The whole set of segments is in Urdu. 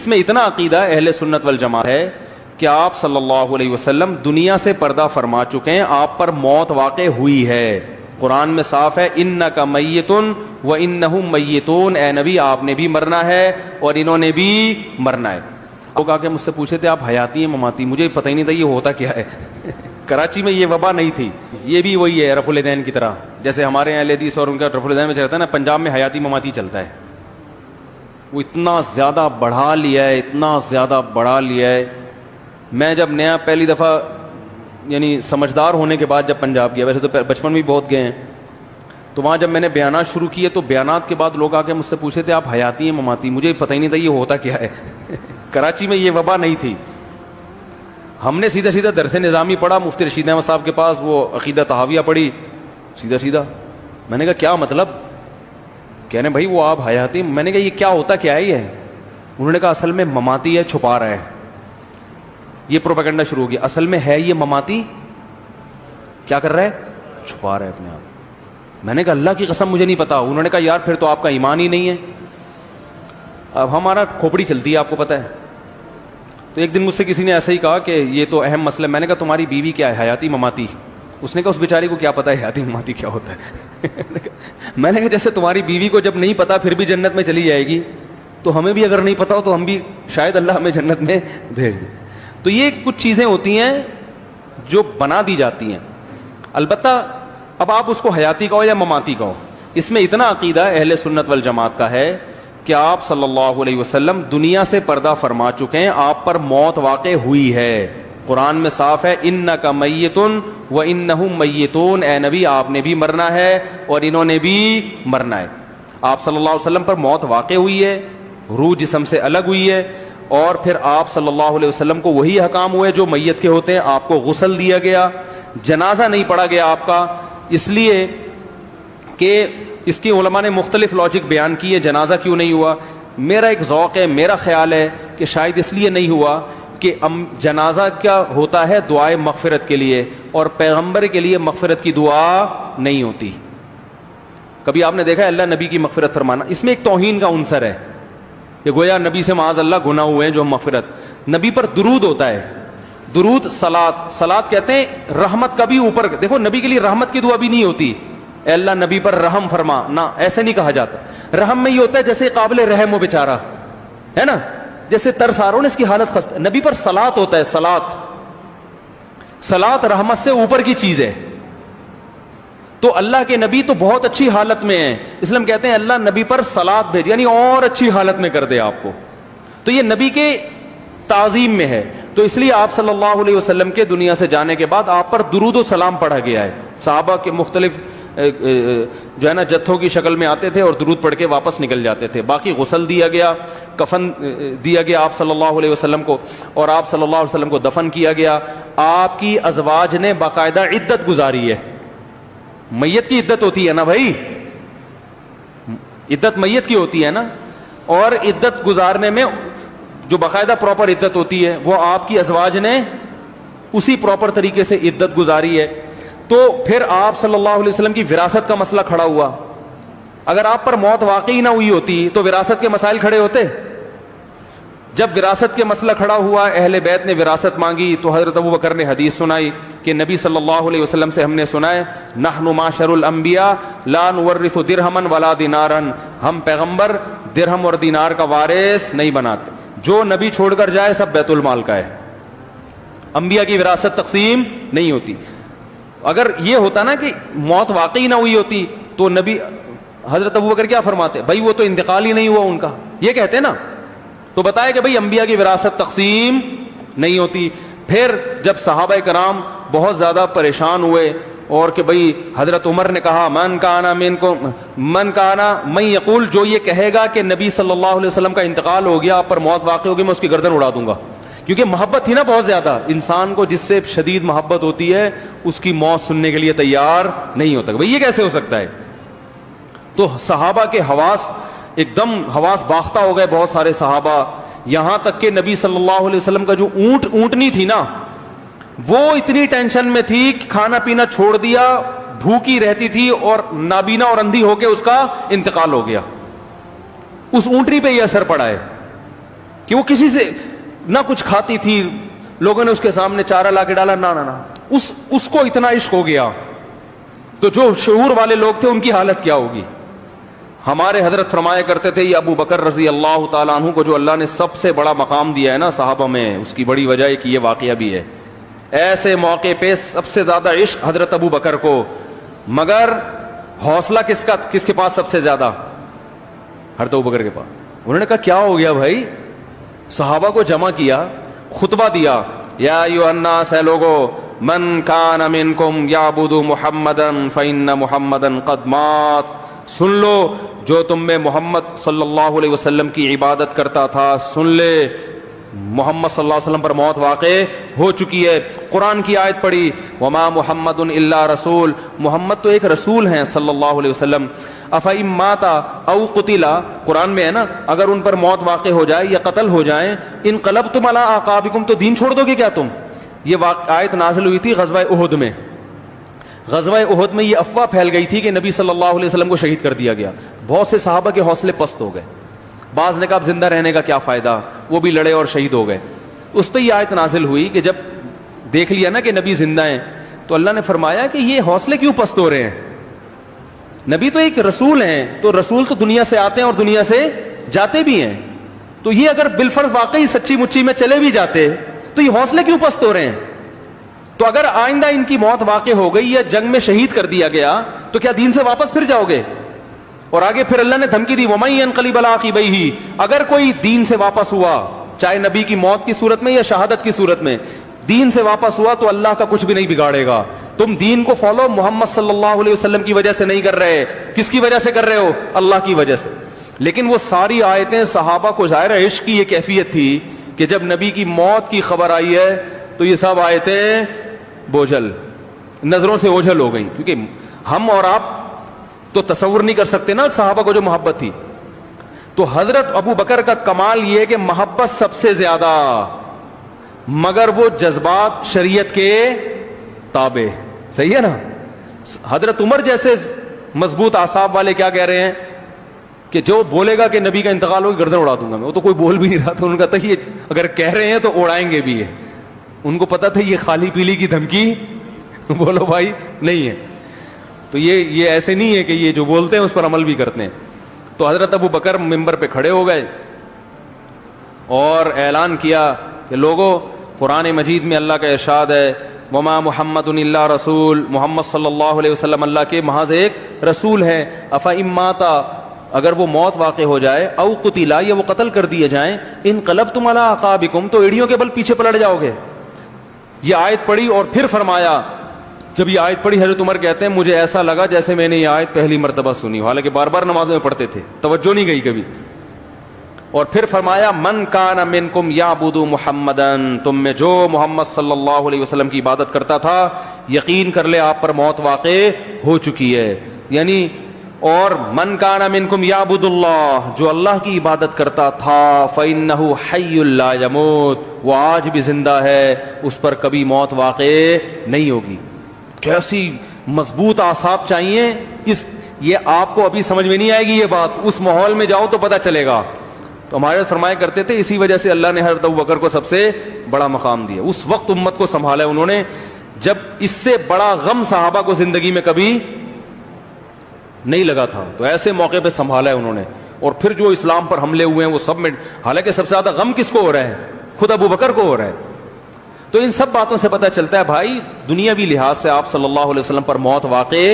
میں اتنا عقیدہ اہل سنت والجماعت ہے کہ آپ صلی اللہ علیہ وسلم دنیا سے پردہ فرما چکے ہیں, آپ پر موت واقع ہوئی ہے. قرآن میں صاف ہے انک میت و انہم میتون, اے نبی آپ نے بھی مرنا ہے اور انہوں نے بھی مرنا ہے. لوگ آ کے مجھ سے پوچھے تھے آپ حیاتی ہیں مماتی, مجھے پتہ ہی نہیں تھا یہ ہوتا کیا ہے. کراچی میں یہ وبا نہیں تھی. یہ بھی وہی ہے رفع الدین کی طرح, جیسے ہمارے اہل حدیث اور ان کا رفع الدین میں چلتا ہے نا, پنجاب میں حیاتی مماتی چلتا ہے. وہ اتنا زیادہ بڑھا لیا ہے, اتنا زیادہ بڑھا لیا ہے. میں جب نیا پہلی دفعہ یعنی سمجھدار ہونے کے بعد جب پنجاب گیا, ویسے تو بچپن میں بہت گئے ہیں, تو وہاں جب میں نے بیانات شروع کیے تو بیانات کے بعد لوگ آ کے مجھ سے پوچھے تھے آپ حیاتی ہیں مماتی, مجھے پتہ ہی نہیں تھا یہ ہوتا کیا ہے. کراچی میں یہ وبا نہیں تھی. ہم نے سیدھا سیدھا درس نظامی پڑھا مفتی رشید احمد صاحب کے پاس, وہ عقیدہ طحاویہ پڑھی سیدھا سیدھا. میں نے کہا کیا مطلب؟ کہنے بھائی وہ آپ حیاتی. میں نے کہا یہ کیا ہوتا کیا ہے یہ؟ انہوں نے کہا اصل میں مماتی ہے, چھپا رہا ہے. یہ پروپیگنڈا شروع ہو گیا. اصل میں ہے یہ مماتی, کیا کر رہا ہے؟ چھپا رہا ہے اپنے آپ. میں نے کہا اللہ کی قسم مجھے نہیں پتا. انہوں نے کہا یار پھر تو آپ کا ایمان ہی نہیں ہے. اب ہمارا کھوپڑی چلتی ہے آپ کو پتہ ہے. تو ایک دن مجھ سے کسی نے ایسا ہی کہا کہ یہ تو اہم مسئلہ. میں نے کہا تمہاری بیوی کیا ہے, حیاتی مماتی؟ اس نے کہا اس بیچاری کو کیا پتا ہے حیاتی مماتی کیا ہوتا ہے. میں نے کہا جیسے تمہاری بیوی کو جب نہیں پتا پھر بھی جنت میں چلی جائے گی, تو ہمیں بھی اگر نہیں پتا ہو تو ہم بھی شاید اللہ ہمیں جنت میں بھیج دے. تو یہ کچھ چیزیں ہوتی ہیں جو بنا دی جاتی ہیں. البتہ اب آپ اس کو حیاتی کہو یا مماتی کہو, اس میں اتنا عقیدہ اہل سنت والجماعت کا ہے کہ آپ صلی اللہ علیہ وسلم دنیا سے پردہ فرما چکے ہیں, آپ پر موت واقع ہوئی ہے. قرآن میں صاف ہے انک میت و انہم میتون, اے نبی آپ نے بھی مرنا ہے اور انہوں نے بھی مرنا ہے. آپ صلی اللہ علیہ وسلم پر موت واقع ہوئی ہے, روح جسم سے الگ ہوئی ہے, اور پھر آپ صلی اللہ علیہ وسلم کو وہی احکام ہوئے جو میت کے ہوتے ہیں. آپ کو غسل دیا گیا, جنازہ نہیں پڑھا گیا آپ کا, اس لیے کہ اس کی علماء نے مختلف لاجک بیان کی ہے جنازہ کیوں نہیں ہوا. میرا ایک ذوق ہے, میرا خیال ہے کہ شاید اس لیے نہیں ہوا کہ جنازہ کیا ہوتا ہے دعائے مغفرت کے لیے, اور پیغمبر کے لیے مغفرت کی دعا نہیں ہوتی. کبھی آپ نے دیکھا ہے اللہ نبی کی مغفرت فرمانا؟ اس میں ایک توہین کا عنصر ہے کہ گویا نبی سے معاذ اللہ گناہ ہوئے ہیں جو ہم مغفرت. نبی پر درود ہوتا ہے, درود صلات کہتے ہیں رحمت کا بھی اوپر. دیکھو نبی کے لیے رحمت کی دعا بھی نہیں ہوتی اے اللہ نبی پر رحم فرما, نہ ایسے نہیں کہا جاتا. رحم میں یہ ہوتا ہے جیسے قابل رحم ہو بیچارہ ہے نا, جیسے ترس آ رہا ہو نا, اس کی حالت خستہ. نبی پر صلات ہوتا ہے, صلات رحمت سے اوپر کی چیز ہے. تو اللہ کے نبی تو بہت اچھی حالت میں ہیں, اس لیے ہم کہتے ہیں اللہ نبی پر صلات بھیج, یعنی اور اچھی حالت میں کر دے آپ کو. تو یہ نبی کے تعظیم میں ہے. تو اس لیے آپ صلی اللہ علیہ وسلم کے دنیا سے جانے کے بعد آپ پر درود و سلام پڑھا گیا ہے. صحابہ کے مختلف جو ہے نا جتھوں کی شکل میں آتے تھے اور درود پڑھ کے واپس نکل جاتے تھے. باقی غسل دیا گیا, کفن دیا گیا آپ صلی اللہ علیہ وسلم کو, اور آپ صلی اللہ علیہ وسلم کو دفن کیا گیا. آپ کی ازواج نے باقاعدہ عدت گزاری ہے. میت کی عدت ہوتی ہے نا بھائی, عدت میت کی ہوتی ہے نا, اور عدت گزارنے میں جو باقاعدہ پراپر عدت ہوتی ہے وہ آپ کی ازواج نے اسی پراپر طریقے سے عدت گزاری ہے. تو پھر آپ صلی اللہ علیہ وسلم کی وراثت کا مسئلہ کھڑا ہوا. اگر آپ پر موت واقعی نہ ہوئی ہوتی تو وراثت کے مسائل کھڑے ہوتے. جب وراثت کے مسئلہ کھڑا ہوا, اہل بیت نے وراثت مانگی, تو حضرت ابوبکر نے حدیث سنائی کہ نبی صلی اللہ علیہ وسلم سے ہم نے سنا ہے نحن معاشر الانبیاء لا نورث درہما ولا دینارا, ہم پیغمبر درہم اور دینار کا وارث نہیں بناتے, جو نبی چھوڑ کر جائے سب بیت المال کا ہے. انبیاء کی وراثت تقسیم نہیں ہوتی. اگر یہ ہوتا نا کہ موت واقعی نہ ہوئی ہوتی تو نبی حضرت ابوبکر کیا فرماتے, بھائی وہ تو انتقال ہی نہیں ہوا ان کا, یہ کہتے نا. تو بتایا کہ بھئی انبیاء کی وراثت تقسیم نہیں ہوتی. پھر جب صحابہ کرام بہت زیادہ پریشان ہوئے اور کہ بھئی حضرت عمر نے کہا من یقول, جو یہ کہے گا کہ نبی صلی اللہ علیہ وسلم کا انتقال ہو گیا, آپ پر موت واقع ہوگی, میں اس کی گردن اڑا دوں گا. کیونکہ محبت تھی نا بہت زیادہ. انسان کو جس سے شدید محبت ہوتی ہے اس کی موت سننے کے لیے تیار نہیں ہوتا. بھئی یہ کیسے ہو سکتا ہے؟ تو صحابہ کے حواس ایک دم حواس باختہ ہو گئے, بہت سارے صحابہ, یہاں تک کہ نبی صلی اللہ علیہ وسلم کا جو اونٹنی تھی نا, وہ اتنی ٹینشن میں تھی کہ کھانا پینا چھوڑ دیا, بھوکی رہتی تھی اور نابینا اور اندھی ہو کے اس کا انتقال ہو گیا. اس اونٹنی پہ یہ اثر پڑا ہے. کہ وہ کسی سے نہ کچھ کھاتی تھی, لوگوں نے اس کے سامنے چارہ لا کے ڈالا, نہ اس کو اتنا عشق ہو گیا. تو جو شعور والے لوگ تھے ان کی حالت کیا ہوگی. ہمارے حضرت فرمایا کرتے تھے, یہ ابو بکر رضی اللہ تعالیٰ عنہ کو جو اللہ نے سب سے بڑا مقام دیا ہے نا صحابہ میں, اس کی بڑی وجہ ہے کہ یہ واقعہ بھی ہے. ایسے موقع پہ سب سے زیادہ عشق حضرت ابو بکر کو, مگر حوصلہ کس کے پاس سب سے زیادہ؟ حضرت ابو بکر کے پاس. انہوں نے کہا کیا ہو گیا بھائی؟ صحابہ کو جمع کیا, خطبہ دیا, یا ایھا الناس, اے لوگو, من کان منکم یعبد محمدا فإن محمدا قد مات, سن لو جو تم میں محمد صلی اللہ علیہ وسلم کی عبادت کرتا تھا, سن لے محمد صلی اللہ علیہ وسلم پر موت واقع ہو چکی ہے. قرآن کی آیت پڑھی, وما محمد الا رسول, محمد تو ایک رسول ہیں صلی اللہ علیہ وسلم. افإن مات او قتل, قرآن میں ہے نا, اگر ان پر موت واقع ہو جائے یا قتل ہو جائیں, انقلبتم علی اعقابکم, تو دین چھوڑ دو گے کیا تم؟ یہ آیت نازل ہوئی تھی غزوہ احد میں. غزوہ احد میں یہ افواہ پھیل گئی تھی کہ نبی صلی اللہ علیہ وسلم کو شہید کر دیا گیا. بہت سے صحابہ کے حوصلے پست ہو گئے. بعض نے کہا اب زندہ رہنے کا کیا فائدہ, وہ بھی لڑے اور شہید ہو گئے. اس پہ یہ آیت نازل ہوئی کہ جب دیکھ لیا نا کہ نبی زندہ ہیں, تو اللہ نے فرمایا کہ یہ حوصلے کیوں پست ہو رہے ہیں؟ نبی تو ایک رسول ہیں, تو رسول تو دنیا سے آتے ہیں اور دنیا سے جاتے بھی ہیں. تو یہ اگر بالفرض واقعی سچی مچی میں چلے بھی جاتے تو یہ حوصلے کیوں پست ہو رہے ہیں؟ تو اگر آئندہ ان کی موت واقع ہو گئی یا جنگ میں شہید کر دیا گیا تو کیا دین سے واپس پھر جاؤ گے؟ اور آگے پھر اللہ نے دھمکی دی, وَمَن يَنقَلِبْ عَلَىٰ عَقِبَيْهِ, اگر کوئی دین سے واپس ہوا, چاہے نبی کی موت کی صورت میں یا شہادت کی صورت میں, دین سے واپس ہوا تو اللہ کا کچھ بھی نہیں بگاڑے گا. تم دین کو فالو محمد صلی اللہ علیہ وسلم کی وجہ سے نہیں کر رہے, کس کی وجہ سے کر رہے ہو؟ اللہ کی وجہ سے. لیکن وہ ساری آیتیں صحابہ کو ظاہر عشق کی یہ کیفیت تھی کہ جب نبی کی موت کی خبر آئی ہے تو یہ سب آیتیں بوجھل, نظروں سے اوجھل ہو گئیں. کیونکہ ہم اور آپ تو تصور نہیں کر سکتے نا صحابہ کو جو محبت تھی. تو حضرت ابو بکر کا کمال یہ ہے کہ محبت سب سے زیادہ, مگر وہ جذبات شریعت کے تابع. صحیح ہے نا. حضرت عمر جیسے مضبوط اعصاب والے کیا کہہ رہے ہیں کہ جو بولے گا کہ نبی کا انتقال ہو گردن اڑا دوں گا میں, وہ تو کوئی بول بھی نہیں رہا تھا. ان کا تھا یہ اگر کہہ رہے ہیں تو اڑائیں گے بھی. ہے ان کو پتا تھا یہ خالی پیلی کی دھمکی بولو بھائی نہیں ہے. تو یہ ایسے نہیں ہے کہ یہ جو بولتے ہیں اس پر عمل بھی کرتے ہیں. تو حضرت ابو بکر ممبر پہ کھڑے ہو گئے اور اعلان کیا کہ لوگوں, قرآن مجید میں اللہ کا ارشاد ہے, وما محمد الا رسول, محمد صلی اللہ علیہ وسلم اللہ کے محض ایک رسول ہیں. افإن مات, اگر وہ موت واقع ہو جائے, او قتل, یا وہ قتل کر دیے جائیں, انقلبتم علی اعقابکم, تو ایڑیوں کے بل پیچھے پلٹ جاؤ گے. یہ آیت پڑھی اور پھر فرمایا, جب یہ آیت پڑھی حضرت عمر کہتے ہیں مجھے ایسا لگا جیسے میں نے یہ آیت پہلی مرتبہ سنی, حالانکہ بار بار نمازوں میں پڑھتے تھے, توجہ نہیں گئی کبھی. اور پھر فرمایا, من کان منکم یعبد محمدا, تم میں جو محمد صلی اللہ علیہ وسلم کی عبادت کرتا تھا یقین کر لے آپ پر موت واقع ہو چکی ہے. یعنی اور من کان منکم یعبد اللہ, جو اللہ کی عبادت کرتا تھا, فإنہ حی لا یموت, وہ آج بھی زندہ ہے, اس پر کبھی موت واقع نہیں ہوگی. کیسی مضبوط اعصاب چاہیے. یہ آپ کو ابھی سمجھ میں نہیں آئے گی یہ بات, اس ماحول میں جاؤ تو پتہ چلے گا. تو ہمارے فرمایا کرتے تھے اسی وجہ سے اللہ نے حضرت ابو بکر کو سب سے بڑا مقام دیا. اس وقت امت کو سنبھالا انہوں نے جب اس سے بڑا غم صحابہ کو زندگی میں کبھی نہیں لگا تھا, تو ایسے موقع پہ سنبھالا ہے انہوں نے. اور پھر جو اسلام پر حملے ہوئے ہیں وہ سب میں, حالانکہ سب سے زیادہ غم کس کو ہو رہا ہے؟ خود ابو بکر کو ہو رہا ہے. تو ان سب باتوں سے پتہ چلتا ہے بھائی دنیاوی لحاظ سے آپ صلی اللہ علیہ وسلم پر موت واقع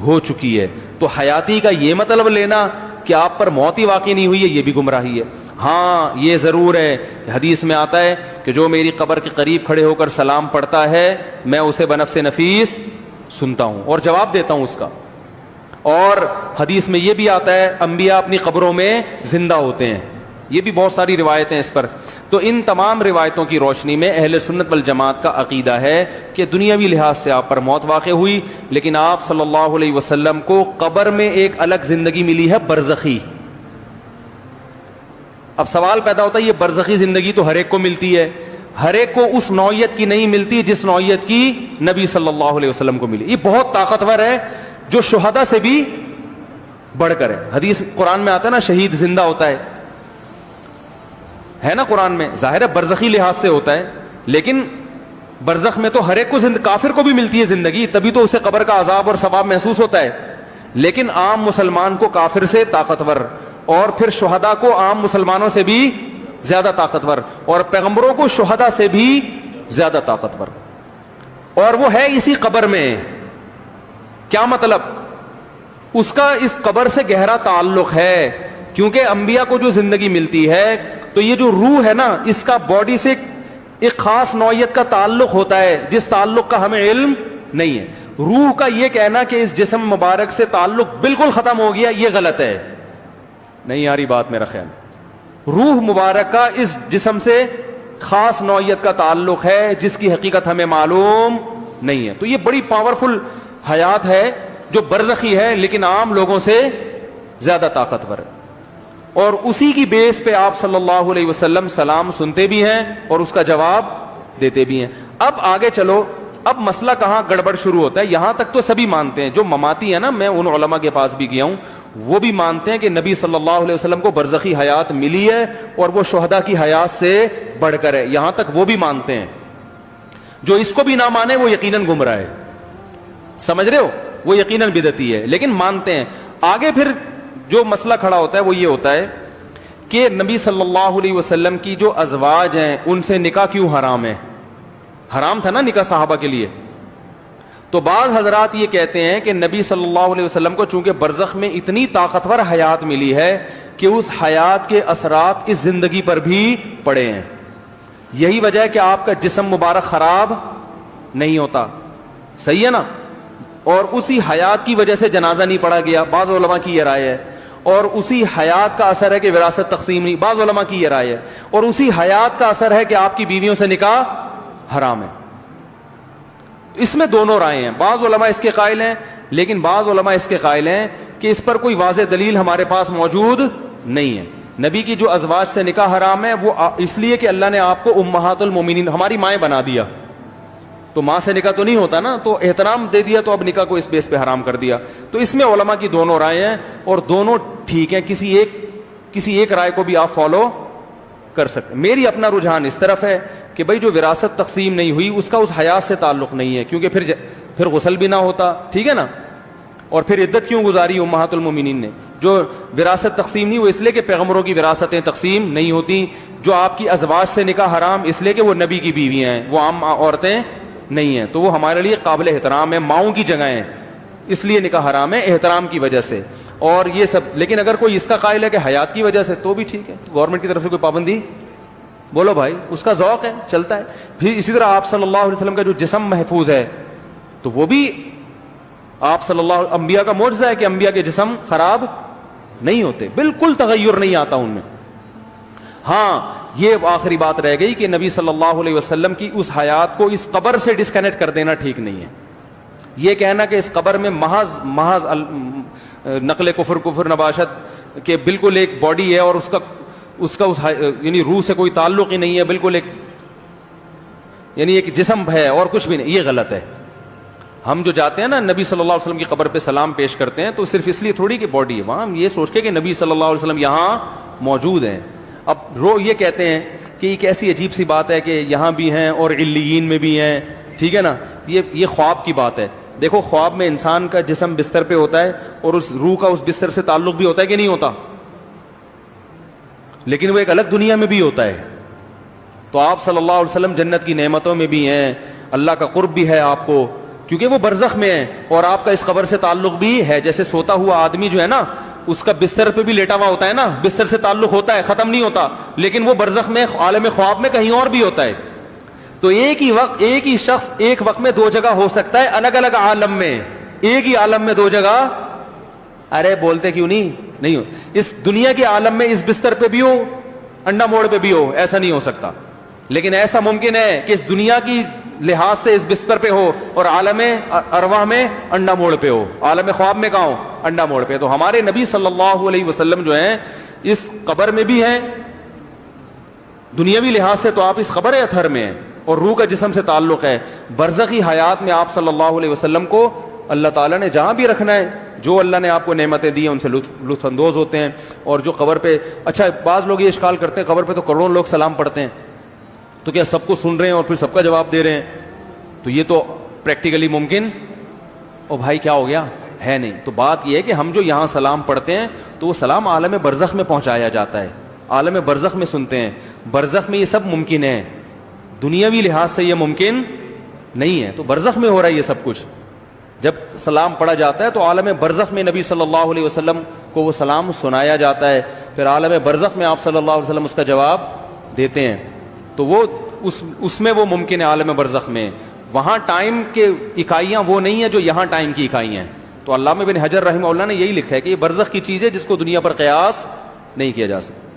ہو چکی ہے. تو حیاتی کا یہ مطلب لینا کہ آپ پر موت ہی واقع نہیں ہوئی ہے, یہ بھی گمراہی ہے. ہاں یہ ضرور ہے کہ حدیث میں آتا ہے کہ جو میری قبر کے قریب کھڑے ہو کر سلام پڑھتا ہے میں اسے بنفس نفیس سنتا ہوں اور جواب دیتا ہوں اس کا. اور حدیث میں یہ بھی آتا ہے انبیاء اپنی قبروں میں زندہ ہوتے ہیں. یہ بھی بہت ساری روایتیں اس پر. تو ان تمام روایتوں کی روشنی میں اہل سنت والجماعت کا عقیدہ ہے کہ دنیاوی لحاظ سے آپ پر موت واقع ہوئی, لیکن آپ صلی اللہ علیہ وسلم کو قبر میں ایک الگ زندگی ملی ہے, برزخی. اب سوال پیدا ہوتا ہے یہ برزخی زندگی تو ہر ایک کو ملتی ہے, ہر ایک کو اس نوعیت کی نہیں ملتی جس نوعیت کی نبی صلی اللہ علیہ وسلم کو ملی. یہ بہت طاقتور ہے, جو شہداء سے بھی بڑھ کر ہے. حدیث قرآن میں آتا ہے نا, شہید زندہ ہوتا ہے ہے نا قرآن میں. ظاہر ہے برزخی لحاظ سے ہوتا ہے, لیکن برزخ میں تو ہر ایک کو کافر کو بھی ملتی ہے زندگی, تبھی تو اسے قبر کا عذاب اور ثواب محسوس ہوتا ہے. لیکن عام مسلمان کو کافر سے طاقتور, اور پھر شہداء کو عام مسلمانوں سے بھی زیادہ طاقتور, اور پیغمبروں کو شہداء سے بھی زیادہ طاقتور, اور وہ ہے اسی قبر میں. کیا مطلب؟ اس کا اس قبر سے گہرا تعلق ہے, کیونکہ انبیاء کو جو زندگی ملتی ہے تو یہ جو روح ہے نا, اس کا باڈی سے ایک خاص نوعیت کا تعلق ہوتا ہے جس تعلق کا ہمیں علم نہیں ہے. روح کا یہ کہنا کہ اس جسم مبارک سے تعلق بالکل ختم ہو گیا, یہ غلط ہے. نہیں آ رہی بات میرا خیال. روح مبارک کا اس جسم سے خاص نوعیت کا تعلق ہے جس کی حقیقت ہمیں معلوم نہیں ہے. تو یہ بڑی پاورفل حیات ہے جو برزخی ہے, لیکن عام لوگوں سے زیادہ طاقتور ہے. اور اسی کی بیس پہ آپ صلی اللہ علیہ وسلم سلام سنتے بھی ہیں اور اس کا جواب دیتے بھی ہیں. اب آگے چلو, اب مسئلہ کہاں گڑبڑ شروع ہوتا ہے. یہاں تک تو سبھی مانتے ہیں, جو مماتی ہے نا, میں ان علماء کے پاس بھی گیا ہوں, وہ بھی مانتے ہیں کہ نبی صلی اللہ علیہ وسلم کو برزخی حیات ملی ہے اور وہ شہداء کی حیات سے بڑھ کر ہے. یہاں تک وہ بھی مانتے ہیں. جو اس کو بھی نہ مانے وہ یقیناً گمراہ ہے, سمجھ رہے ہو, وہ یقیناً بدعتی ہے, لیکن مانتے ہیں. آگے پھر جو مسئلہ کھڑا ہوتا ہے وہ یہ ہوتا ہے کہ نبی صلی اللہ علیہ وسلم کی جو ازواج ہیں ان سے نکاح کیوں حرام ہے؟ حرام تھا نا نکاح صحابہ کے لیے. تو بعض حضرات یہ کہتے ہیں کہ نبی صلی اللہ علیہ وسلم کو چونکہ برزخ میں اتنی طاقتور حیات ملی ہے کہ اس حیات کے اثرات اس زندگی پر بھی پڑے ہیں, یہی وجہ ہے کہ آپ کا جسم مبارک خراب نہیں ہوتا. صحیح ہے نا؟ اور اسی حیات کی وجہ سے جنازہ نہیں پڑھا گیا, بعض علماء کی یہ رائے ہے. اور اسی حیات کا اثر ہے کہ وراثت تقسیم نہیں, بعض علماء کی یہ رائے ہے. اور اسی حیات کا اثر ہے کہ آپ کی بیویوں سے نکاح حرام ہے. اس میں دونوں رائے ہیں. بعض علماء اس کے قائل ہیں, لیکن بعض علماء اس کے قائل ہیں کہ اس پر کوئی واضح دلیل ہمارے پاس موجود نہیں ہے. نبی کی جو ازواج سے نکاح حرام ہے وہ اس لیے کہ اللہ نے آپ کو امہات المومنین, ہماری مائیں بنا دیا. تو ماں سے نکاح تو نہیں ہوتا نا, تو احترام دے دیا, تو اب نکاح کو اس بیس پہ حرام کر دیا. تو اس میں علماء کی دونوں رائے ہیں اور دونوں ٹھیک ہیں. کسی ایک رائے کو بھی آپ فالو کر سکتے. میری اپنا رجحان اس طرف ہے کہ بھائی جو وراثت تقسیم نہیں ہوئی اس کا اس حیات سے تعلق نہیں ہے, کیونکہ پھر غسل بھی نہ ہوتا, ٹھیک ہے نا. اور پھر عدت کیوں گزاری امہات المومنین نے؟ جو وراثت تقسیم نہیں وہ اس لیے کہ پیغمبروں کی وراثتیں تقسیم نہیں ہوتی. جو آپ کی ازواج سے نکاح حرام اس لیے کہ وہ نبی کی بیویاں ہیں, وہ عام عورتیں نہیں ہیں, تو وہ ہمارے لیے قابل احترام ہے, ماؤں کی جگہ ہیں, اس لیے نکاح حرام ہے احترام کی وجہ سے. اور یہ سب, لیکن اگر کوئی اس کا قائل ہے کہ حیات کی وجہ سے تو بھی ٹھیک ہے, گورنمنٹ کی طرف سے کوئی پابندی, بولو بھائی, اس کا ذوق ہے, چلتا ہے. پھر اسی طرح آپ صلی اللہ علیہ وسلم کا جو جسم محفوظ ہے تو وہ بھی آپ صلی اللہ, انبیاء کا معجزہ ہے کہ انبیاء کے جسم خراب نہیں ہوتے, بالکل تغیر نہیں آتا ان میں. ہاں یہ آخری بات رہ گئی کہ نبی صلی اللہ علیہ وسلم کی اس حیات کو اس قبر سے ڈسکنیکٹ کر دینا ٹھیک نہیں ہے. یہ کہنا کہ اس قبر میں محض نقل کفر نباشت کے بالکل ایک باڈی ہے اور اس کا یعنی روح سے کوئی تعلق ہی نہیں ہے, بالکل یعنی ایک جسم ہے اور کچھ بھی نہیں, یہ غلط ہے. ہم جو جاتے ہیں نا نبی صلی اللہ علیہ وسلم کی قبر پہ سلام پیش کرتے ہیں تو صرف اس لیے تھوڑی کہ باڈی ہے وہاں, ہم یہ سوچ کے کہ نبی صلی اللہ علیہ وسلم یہاں موجود ہیں. اب یہ کہتے ہیں کہ ایک ایسی عجیب سی بات ہے کہ یہاں بھی ہیں اور علیین میں بھی ہیں, ٹھیک ہے نا. یہ خواب کی بات ہے. دیکھو خواب میں انسان کا جسم بستر پہ ہوتا ہے اور اس روح کا اس بستر سے تعلق بھی ہوتا ہے کہ نہیں ہوتا, لیکن وہ ایک الگ دنیا میں بھی ہوتا ہے. تو آپ صلی اللہ علیہ وسلم جنت کی نعمتوں میں بھی ہیں, اللہ کا قرب بھی ہے آپ کو, کیونکہ وہ برزخ میں ہیں, اور آپ کا اس قبر سے تعلق بھی ہے. جیسے سوتا ہوا آدمی جو ہے نا اس کا بستر پہ بھی لیٹا ہوا ہوتا ہے نا, بستر سے تعلق ہوتا ہے, ختم نہیں ہوتا, لیکن وہ برزخ میں عالم خواب میں کہیں اور بھی ہوتا ہے. تو ایک ہی شخص ایک وقت میں دو جگہ ہو سکتا ہے, الگ الگ عالم میں, ایک ہی عالم میں دو جگہ. ارے بولتے کیوں نہیں ہو, اس دنیا کے عالم میں اس بستر پہ بھی ہو, انڈا موڑ پہ بھی ہو, ایسا نہیں ہو سکتا. لیکن ایسا ممکن ہے کہ اس دنیا کی لحاظ سے اس بستر پہ ہو اور عالم ارواح میں انڈا موڑ پہ ہو, عالم خواب میں کہاں ہو, انڈا موڑ پہ. تو ہمارے نبی صلی اللہ علیہ وسلم جو ہیں اس قبر میں بھی ہیں, دنیاوی لحاظ سے تو آپ اس قبر اطہر میں ہیں, اور روح کا جسم سے تعلق ہے. برزخی حیات میں آپ صلی اللہ علیہ وسلم کو اللہ تعالیٰ نے جہاں بھی رکھنا ہے جو اللہ نے آپ کو نعمتیں دی ہیں ان سے لطف اندوز ہوتے ہیں. اور جو قبر پہ, اچھا بعض لوگ یہ اشکال کرتے ہیں قبر پہ تو کروڑوں لوگ سلام پڑھتے ہیں, تو کیا سب کو سن رہے ہیں اور پھر سب کا جواب دے رہے ہیں؟ تو یہ تو پریکٹیکلی ممکن او بھائی کیا ہو گیا ہے نہیں. تو بات یہ ہے کہ ہم جو یہاں سلام پڑھتے ہیں تو وہ سلام عالم برزخ میں پہنچایا جاتا ہے, عالم برزخ میں سنتے ہیں. برزخ میں یہ سب ممکن ہے, دنیاوی لحاظ سے یہ ممکن نہیں ہے. تو برزخ میں ہو رہا ہے یہ سب کچھ. جب سلام پڑھا جاتا ہے تو عالم برزخ میں نبی صلی اللہ علیہ وسلم کو وہ سلام سنایا جاتا ہے, پھر عالم برزخ میں آپ صلی اللہ علیہ وسلم اس کا جواب دیتے ہیں. تو وہ اس میں وہ ممکن ہے عالم برزخ میں. وہاں ٹائم کے اکائیاں وہ نہیں ہیں جو یہاں ٹائم کی اکائیاں ہیں. تو علامہ ابن حجر رحمہ اللہ نے یہی لکھا ہے کہ یہ برزخ کی چیز ہے جس کو دنیا پر قیاس نہیں کیا جا سکتا.